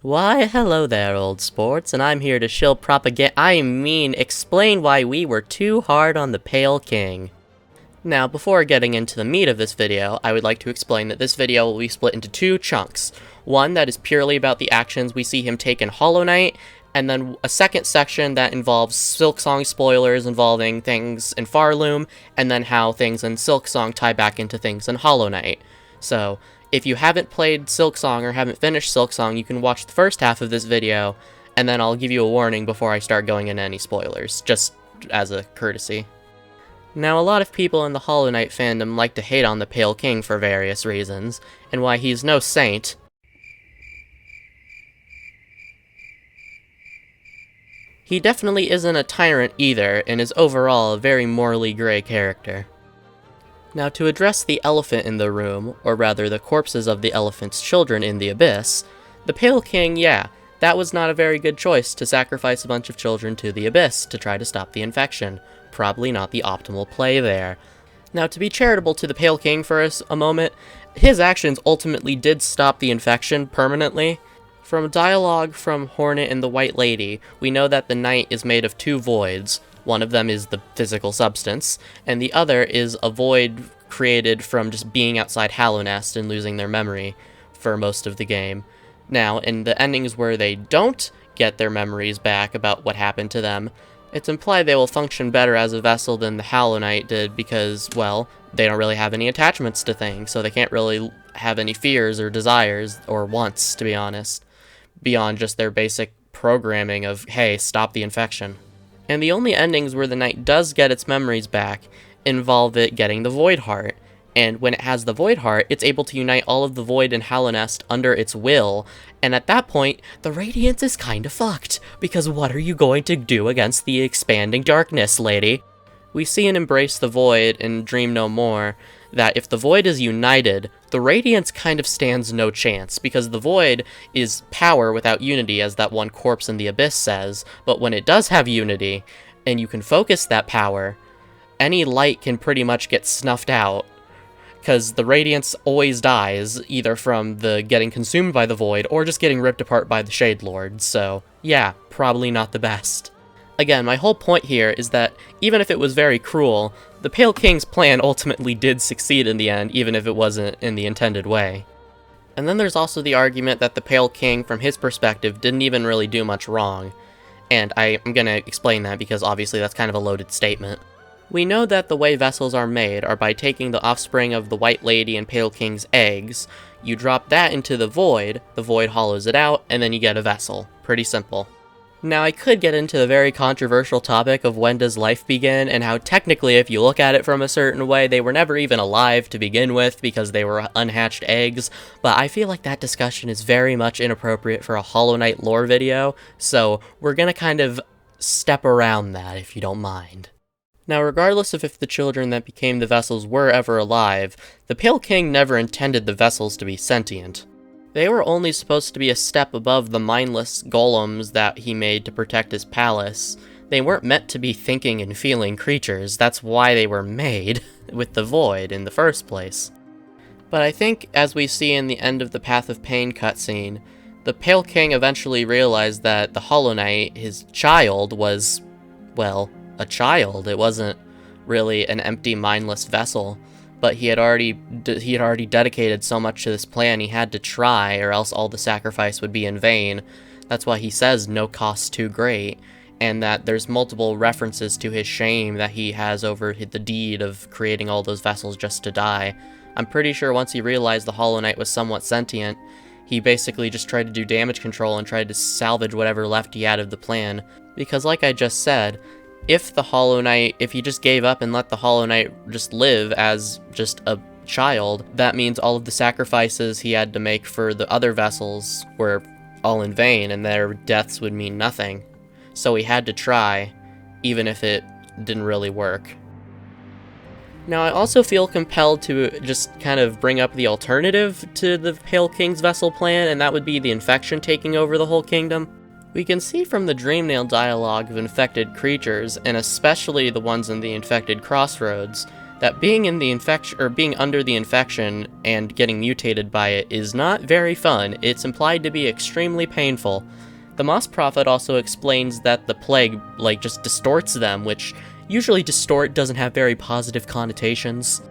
Why, hello there, old sports, and I'm here to shill explain why we were too hard on the Pale King. Now, before getting into the meat of this video, I would like to explain that this video will be split into two chunks. One that is purely about the actions we see him take in Hollow Knight, and then a second section that involves Silksong spoilers involving things in Farloom, and then how things in Silksong tie back into things in Hollow Knight. So, if you haven't played Silksong or haven't finished Silksong, you can watch the first half of this video, and then I'll give you a warning before I start going into any spoilers, just as a courtesy. Now, a lot of people in the Hollow Knight fandom like to hate on the Pale King for various reasons, and why he's no saint. He definitely isn't a tyrant either, and is overall a very morally gray character. Now, to address the elephant in the room, or rather the corpses of the elephant's children in the abyss, the Pale King, yeah, that was not a very good choice to sacrifice a bunch of children to the abyss to try to stop the infection. Probably not the optimal play there. Now, to be charitable to the Pale King for a moment, his actions ultimately did stop the infection permanently. From dialogue from Hornet and the White Lady, we know that the knight is made of two voids. One of them is the physical substance, and the other is a void created from just being outside Hallownest and losing their memory for most of the game. Now, in the endings where they don't get their memories back about what happened to them, it's implied they will function better as a vessel than the Hollow Knight did because, well, they don't really have any attachments to things, so they can't really have any fears or desires, or wants, to be honest, beyond just their basic programming of, hey, stop the infection. And the only endings where the knight does get its memories back involve it getting the Void Heart. And when it has the Void Heart, it's able to unite all of the Void in Hallownest under its will, and at that point, the Radiance is kinda fucked, because what are you going to do against the expanding darkness, lady? We see in Embrace the Void in Dream No More that if the Void is united, the Radiance kind of stands no chance, because the Void is power without unity, as that one corpse in the Abyss says, but when it does have unity, and you can focus that power, any light can pretty much get snuffed out, because the Radiance always dies, either from the getting consumed by the Void, or just getting ripped apart by the Shade Lord, so yeah, probably not the best. Again, my whole point here is that, even if it was very cruel, the Pale King's plan ultimately did succeed in the end, even if it wasn't in the intended way. And then there's also the argument that the Pale King, from his perspective, didn't even really do much wrong. And I'm gonna explain that because obviously that's kind of a loaded statement. We know that the way vessels are made are by taking the offspring of the White Lady and Pale King's eggs, you drop that into the Void hollows it out, and then you get a vessel. Pretty simple. Now, I could get into the very controversial topic of when does life begin, and how technically, if you look at it from a certain way, they were never even alive to begin with because they were unhatched eggs, but I feel like that discussion is very much inappropriate for a Hollow Knight lore video, so we're gonna kind of step around that if you don't mind. Now, regardless of if the children that became the vessels were ever alive, the Pale King never intended the vessels to be sentient. They were only supposed to be a step above the mindless golems that he made to protect his palace. They weren't meant to be thinking and feeling creatures, that's why they were made with the Void in the first place. But I think, as we see in the end of the Path of Pain cutscene, the Pale King eventually realized that the Hollow Knight, his child, was, well, a child. It wasn't really an empty, mindless vessel. But he had already dedicated so much to this plan, he had to try, or else all the sacrifice would be in vain. That's why he says no cost too great, and that there's multiple references to his shame that he has over the deed of creating all those vessels just to die. I'm pretty sure once he realized the Hollow Knight was somewhat sentient, he basically just tried to do damage control and tried to salvage whatever left he had of the plan. Because like I just said, if he just gave up and let the Hollow Knight just live as just a child, that means all of the sacrifices he had to make for the other vessels were all in vain, and their deaths would mean nothing. So he had to try, even if it didn't really work. Now, I also feel compelled to just kind of bring up the alternative to the Pale King's vessel plan, and that would be the infection taking over the whole kingdom. We can see from the Dreamnail dialogue of infected creatures, and especially the ones in the infected crossroads, that being in the infection, or being under the infection and getting mutated by it is not very fun. It's implied to be extremely painful. The Moss Prophet also explains that the plague, just distorts them, which usually distort doesn't have very positive connotations.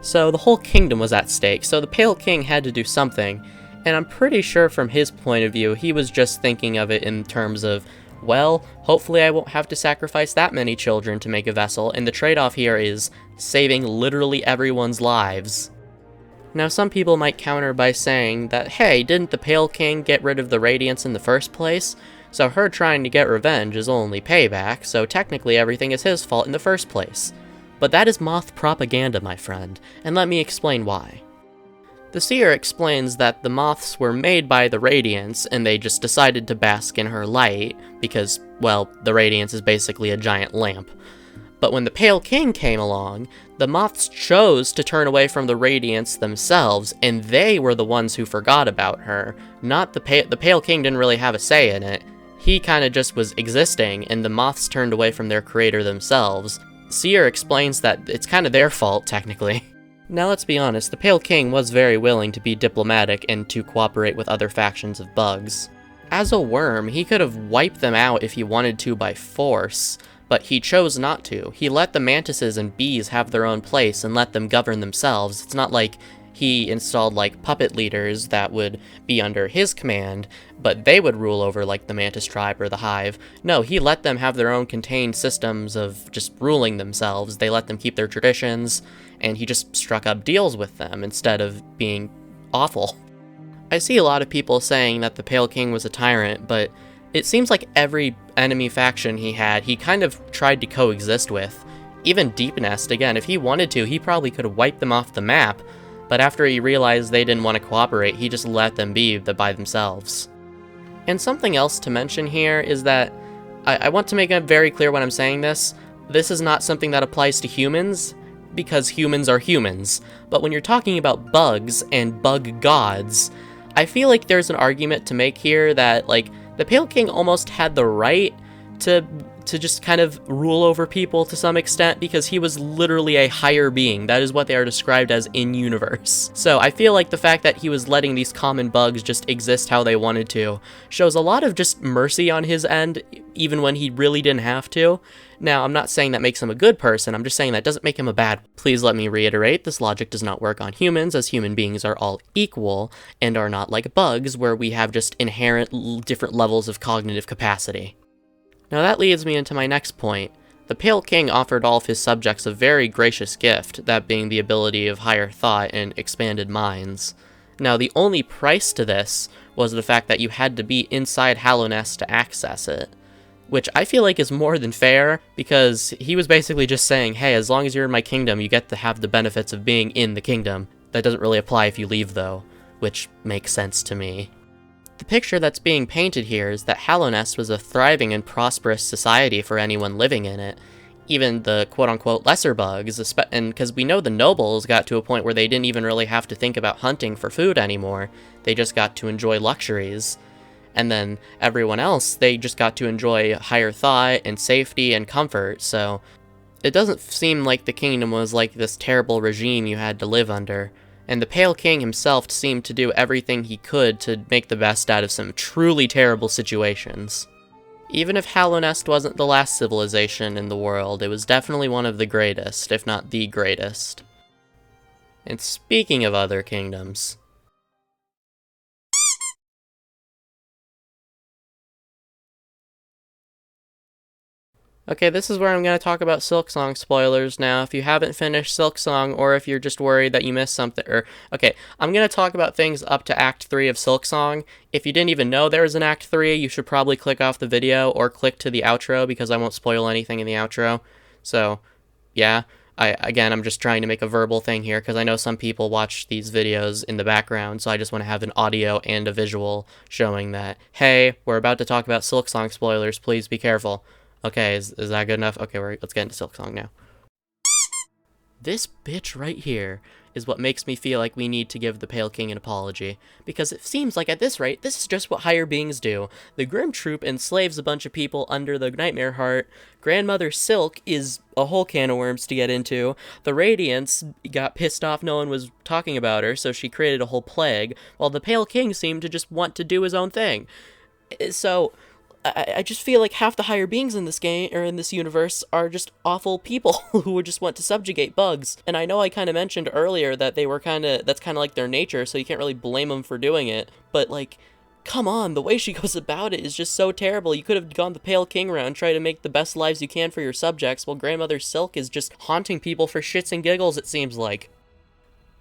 So the whole kingdom was at stake, so the Pale King had to do something, and I'm pretty sure from his point of view, he was just thinking of it in terms of, well, hopefully I won't have to sacrifice that many children to make a vessel, and the trade-off here is saving literally everyone's lives. Now, some people might counter by saying that, hey, didn't the Pale King get rid of the Radiance in the first place? So her trying to get revenge is only payback, so technically everything is his fault in the first place. But that is moth propaganda, my friend, and let me explain why. The seer explains that the moths were made by the Radiance, and they just decided to bask in her light, because, well, the Radiance is basically a giant lamp. But when the Pale King came along, the moths chose to turn away from the Radiance themselves, and they were the ones who forgot about her. Not the Pale King didn't really have a say in it. He kinda just was existing, and the moths turned away from their creator themselves. Seer explains that it's kinda their fault, technically. Now let's be honest, the Pale King was very willing to be diplomatic and to cooperate with other factions of bugs. As a worm, he could have wiped them out if he wanted to by force, but he chose not to. He let the mantises and bees have their own place and let them govern themselves. It's not like he installed puppet leaders that would be under his command, but they would rule over the mantis tribe or the hive. No, he let them have their own contained systems of just ruling themselves. They let them keep their traditions, and he just struck up deals with them instead of being awful. I see a lot of people saying that the Pale King was a tyrant, but it seems like every enemy faction he had, he kind of tried to coexist with. Even Deep Nest, again, if he wanted to, he probably could have wiped them off the map, but after he realized they didn't want to cooperate, he just let them be by themselves. And something else to mention here is that, I want to make it very clear when I'm saying this, this is not something that applies to humans, because humans are humans. But when you're talking about bugs and bug gods, I feel like there's an argument to make here that, the Pale King almost had the right to just kind of rule over people to some extent, because he was literally a higher being. That is what they are described as in-universe. So I feel like the fact that he was letting these common bugs just exist how they wanted to shows a lot of just mercy on his end, even when he really didn't have to. Now, I'm not saying that makes him a good person, I'm just saying that doesn't make him a bad one. Please let me reiterate, this logic does not work on humans, as human beings are all equal, and are not like bugs, where we have just inherent different levels of cognitive capacity. Now that leads me into my next point. The Pale King offered all of his subjects a very gracious gift, that being the ability of higher thought and expanded minds. Now the only price to this was the fact that you had to be inside Hallownest to access it, which I feel like is more than fair, because he was basically just saying, hey, as long as you're in my kingdom, you get to have the benefits of being in the kingdom. That doesn't really apply if you leave though, which makes sense to me. The picture that's being painted here is that Hallownest was a thriving and prosperous society for anyone living in it, even the quote-unquote lesser bugs, and because we know the nobles got to a point where they didn't even really have to think about hunting for food anymore, they just got to enjoy luxuries. And then everyone else, they just got to enjoy higher thought and safety and comfort, so it doesn't seem like the kingdom was like this terrible regime you had to live under. And the Pale King himself seemed to do everything he could to make the best out of some truly terrible situations. Even if Hallownest wasn't the last civilization in the world, it was definitely one of the greatest, if not the greatest. And speaking of other kingdoms... Okay, this is where I'm going to talk about Silksong spoilers now. If you haven't finished Silksong, or if you're just worried that you missed something, okay, I'm going to talk about things up to Act 3 of Silksong. If you didn't even know there was an Act 3, you should probably click off the video, or click to the outro, because I won't spoil anything in the outro. So, yeah, I'm just trying to make a verbal thing here, because I know some people watch these videos in the background, so I just want to have an audio and a visual showing that, hey, we're about to talk about Silksong spoilers, please be careful. Okay, is that good enough? Okay, let's get into Silksong now. This bitch right here is what makes me feel like we need to give the Pale King an apology. Because it seems like at this rate, this is just what higher beings do. The Grim Troop enslaves a bunch of people under the Nightmare Heart. Grandmother Silk is a whole can of worms to get into. The Radiance got pissed off no one was talking about her, so she created a whole plague, while the Pale King seemed to just want to do his own thing. So I just feel like half the higher beings in this game, or in this universe, are just awful people who would just want to subjugate bugs. And I know I kind of mentioned earlier that that's kind of like their nature, so you can't really blame them for doing it. But, like, come on, the way she goes about it is just so terrible. You could have gone the Pale King route and tried to make the best lives you can for your subjects, while Grandmother Silk is just haunting people for shits and giggles, it seems like.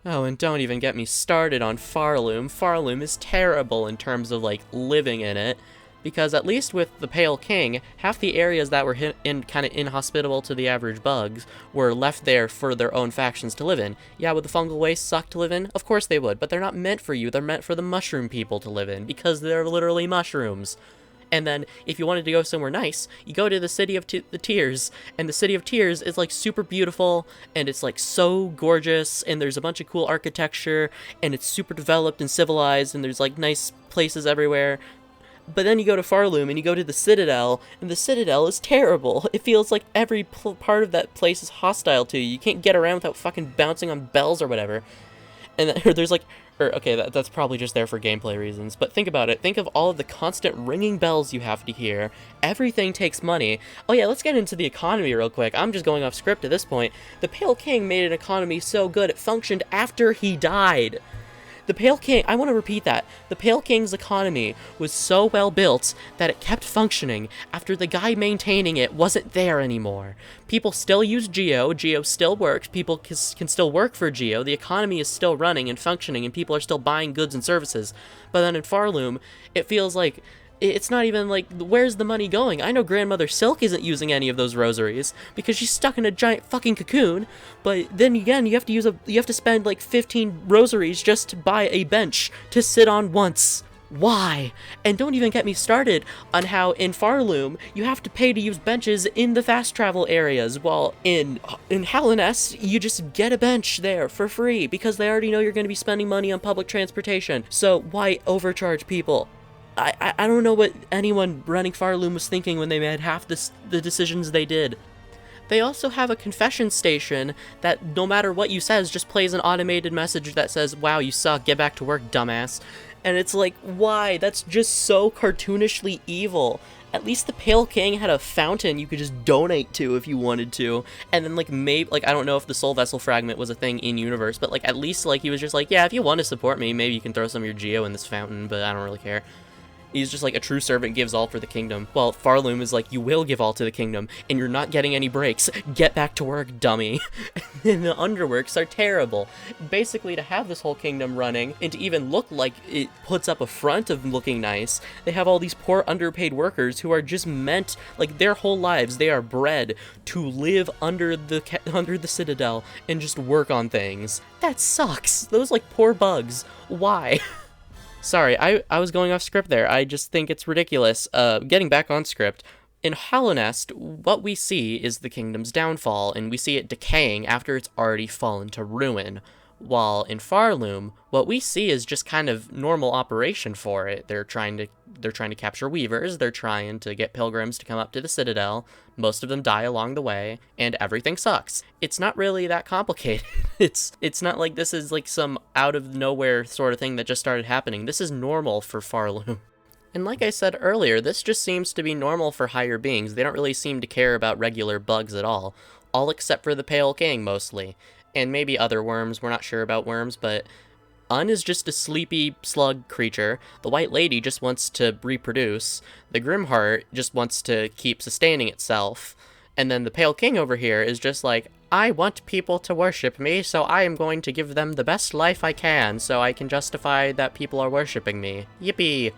Oh, and don't even get me started on Farloom. Farloom is terrible in terms of, like, living in it. Because at least with the Pale King, half the areas that were kind of inhospitable to the average bugs were left there for their own factions to live in. Yeah, would the fungal waste suck to live in? Of course they would, but they're not meant for you. They're meant for the mushroom people to live in, because they're literally mushrooms. And then, if you wanted to go somewhere nice, you go to the City of the Tears, and the City of Tears is, like, super beautiful, and it's, like, so gorgeous, and there's a bunch of cool architecture, and it's super developed and civilized, and there's, like, nice places everywhere. But then you go to Farloom, and you go to the Citadel, and the Citadel is terrible. It feels like every part of that place is hostile to you. You can't get around without fucking bouncing on bells or whatever. And then, there's like... okay, that's probably just there for gameplay reasons, but think about it. Think of all of the constant ringing bells you have to hear. Everything takes money. Oh yeah, let's get into the economy real quick. I'm just going off script at this point. The Pale King made an economy so good it functioned after he died. The Pale King, I want to repeat that. The Pale King's economy was so well built that it kept functioning after the guy maintaining it wasn't there anymore. People still use Geo, Geo still works, people can still work for Geo, the economy is still running and functioning, and people are still buying goods and services. But then in Farloom, it feels like it's not even like, where's the money going? I know Grandmother Silk isn't using any of those rosaries because she's stuck in a giant fucking cocoon, but then again, you have to spend like 15 rosaries just to buy a bench to sit on once. Why? And don't even get me started on how in Farloom you have to pay to use benches in the fast travel areas, while in Hallownest you just get a bench there for free because they already know you're going to be spending money on public transportation. So why overcharge people? I don't know what anyone running Farloom was thinking when they made half the decisions they did. They also have a confession station that, no matter what you says, just plays an automated message that says, "Wow, you suck, get back to work, dumbass." And it's like, why? That's just so cartoonishly evil. At least the Pale King had a fountain you could just donate to if you wanted to. And then, like, maybe, like, I don't know if the Soul Vessel Fragment was a thing in-universe, but, like, at least, like, he was just like, yeah, if you want to support me, maybe you can throw some of your Geo in this fountain, but I don't really care. He's just like, a true servant gives all for the kingdom. Well, Farloom is like, you will give all to the kingdom, and you're not getting any breaks. Get back to work, dummy. And the underworks are terrible. Basically, to have this whole kingdom running, and to even look like it puts up a front of looking nice, they have all these poor underpaid workers who are just meant, like, their whole lives, they are bred to live under the Citadel and just work on things. That sucks. Those, like, poor bugs. Why? Sorry, I was going off script there. I just think it's ridiculous. Getting back on script, in Hallownest, what we see is the kingdom's downfall, and we see it decaying after it's already fallen to ruin. While in Farloom, what we see is just kind of normal operation for it. They're trying to capture weavers, they're trying to get pilgrims to come up to the Citadel, most of them die along the way, and everything sucks. It's not really that complicated. It's not like this is like some out-of-nowhere sort of thing that just started happening. This is normal for Farloom. And like I said earlier, this just seems to be normal for higher beings. They don't really seem to care about regular bugs at all except for the Pale King, mostly. And maybe other worms, we're not sure about worms, but Un is just a sleepy slug creature, the White Lady just wants to reproduce, the Grimheart just wants to keep sustaining itself, and then the Pale King over here is just like, I want people to worship me, so I am going to give them the best life I can, so I can justify that people are worshipping me. Yippee!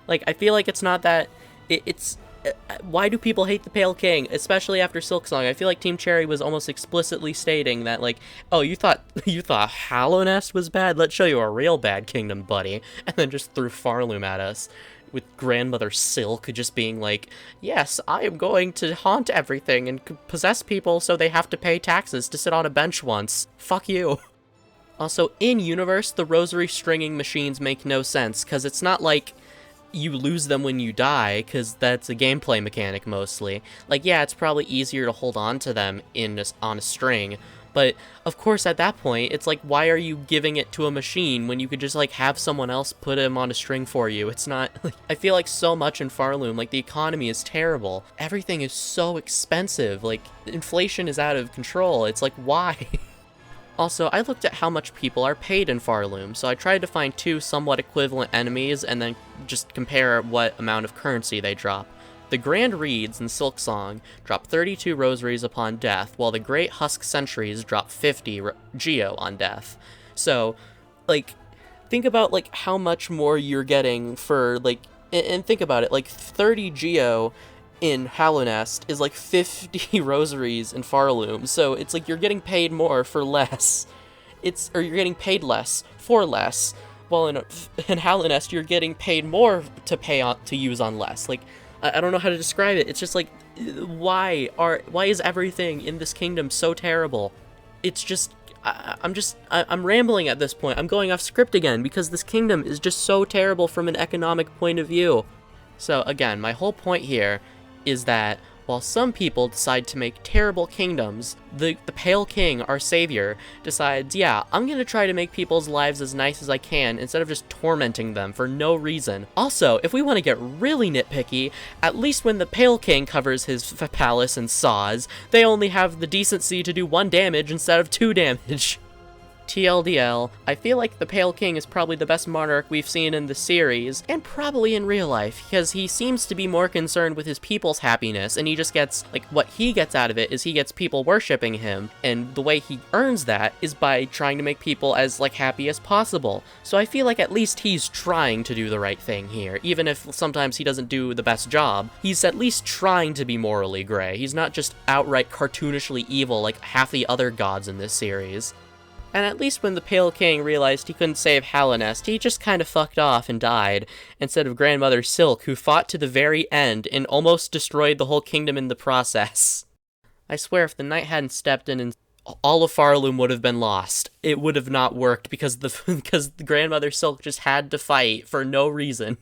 Like, I feel like it's not that... Why do people hate the Pale King, especially after Silksong? I feel like Team Cherry was almost explicitly stating that, like, oh, you thought Hallownest was bad? Let's show you a real bad kingdom, buddy. And then just threw Farloom at us, with Grandmother Silk just being like, yes, I am going to haunt everything and possess people so they have to pay taxes to sit on a bench once. Fuck you. Also, in-universe, the rosary stringing machines make no sense, because it's not like you lose them when you die, because that's a gameplay mechanic mostly. Like, yeah, it's probably easier to hold on to them on a string, but of course at that point, it's like, why are you giving it to a machine when you could just, like, have someone else put him on a string for you? It's not, like, I feel like so much in Farloom, like, the economy is terrible. Everything is so expensive, like, inflation is out of control. It's like, why? Also, I looked at how much people are paid in Farloom, so I tried to find two somewhat equivalent enemies and then just compare what amount of currency they drop. The Grand Reeds in Silksong drop 32 rosaries upon death, while the Great Husk Sentries drop 50 geo on death. So, like, think about, like, how much more you're getting for, like, and think about it, like, 30 geo in Hallownest is like 50 rosaries in Farloom, so it's like you're getting paid more for less. Or you're getting paid less for less, while in Hallownest you're getting paid more to use on less. Like, I don't know how to describe it. It's just like, why is everything in this kingdom so terrible? It's just, I'm rambling at this point. I'm going off script again because this kingdom is just so terrible from an economic point of view. So again, my whole point here is that while some people decide to make terrible kingdoms, the Pale King, our savior, decides, yeah, I'm gonna try to make people's lives as nice as I can instead of just tormenting them for no reason. Also, if we want to get really nitpicky, at least when the Pale King covers his palace in saws, they only have the decency to do 1 damage instead of 2 damage. TLDL, I feel like the Pale King is probably the best monarch we've seen in the series, and probably in real life, because he seems to be more concerned with his people's happiness, and he just gets, like, what he gets out of it is he gets people worshipping him, and the way he earns that is by trying to make people as, like, happy as possible. So I feel like at least he's trying to do the right thing here, even if sometimes he doesn't do the best job. He's at least trying to be morally gray. He's not just outright cartoonishly evil like half the other gods in this series. And at least when the Pale King realized he couldn't save Hallownest, he just kind of fucked off and died, instead of Grandmother Silk, who fought to the very end and almost destroyed the whole kingdom in the process. I swear, if the knight hadn't stepped in and all of Farloom would have been lost. It would have not worked because the Grandmother Silk just had to fight for no reason.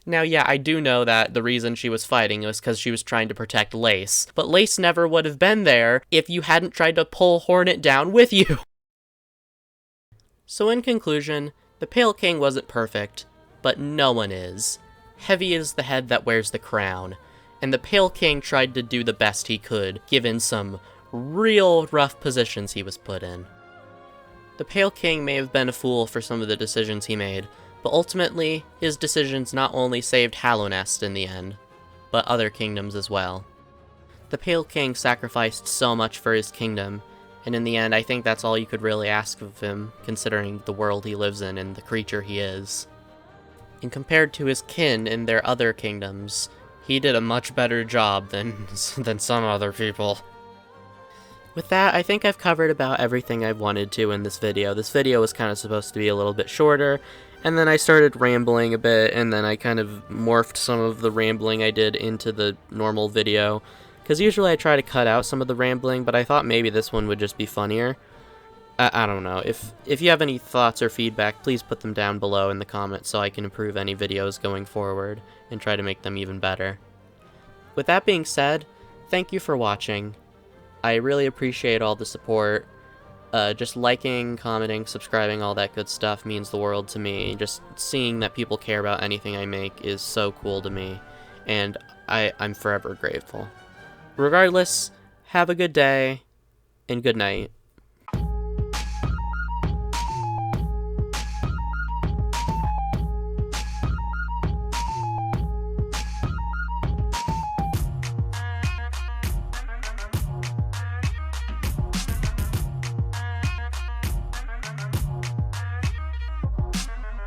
Now, yeah, I do know that the reason she was fighting was because she was trying to protect Lace, but Lace never would have been there if you hadn't tried to pull Hornet down with you. So in conclusion, the Pale King wasn't perfect, but no one is. Heavy is the head that wears the crown, and the Pale King tried to do the best he could, given some real rough positions he was put in. The Pale King may have been a fool for some of the decisions he made, but ultimately, his decisions not only saved Hallownest in the end, but other kingdoms as well. The Pale King sacrificed so much for his kingdom, and in the end, I think that's all you could really ask of him, considering the world he lives in and the creature he is. And compared to his kin in their other kingdoms, he did a much better job than some other people. With that, I think I've covered about everything I've wanted to in this video. This video was kind of supposed to be a little bit shorter, and then I started rambling a bit, and then I kind of morphed some of the rambling I did into the normal video. Because usually I try to cut out some of the rambling, but I thought maybe this one would just be funnier. I don't know. If you have any thoughts or feedback, please put them down below in the comments so I can improve any videos going forward and try to make them even better. With that being said, thank you for watching. I really appreciate all the support. Just liking, commenting, subscribing, all that good stuff means the world to me. Just seeing that people care about anything I make is so cool to me, and I'm forever grateful. Regardless, have a good day, and good night.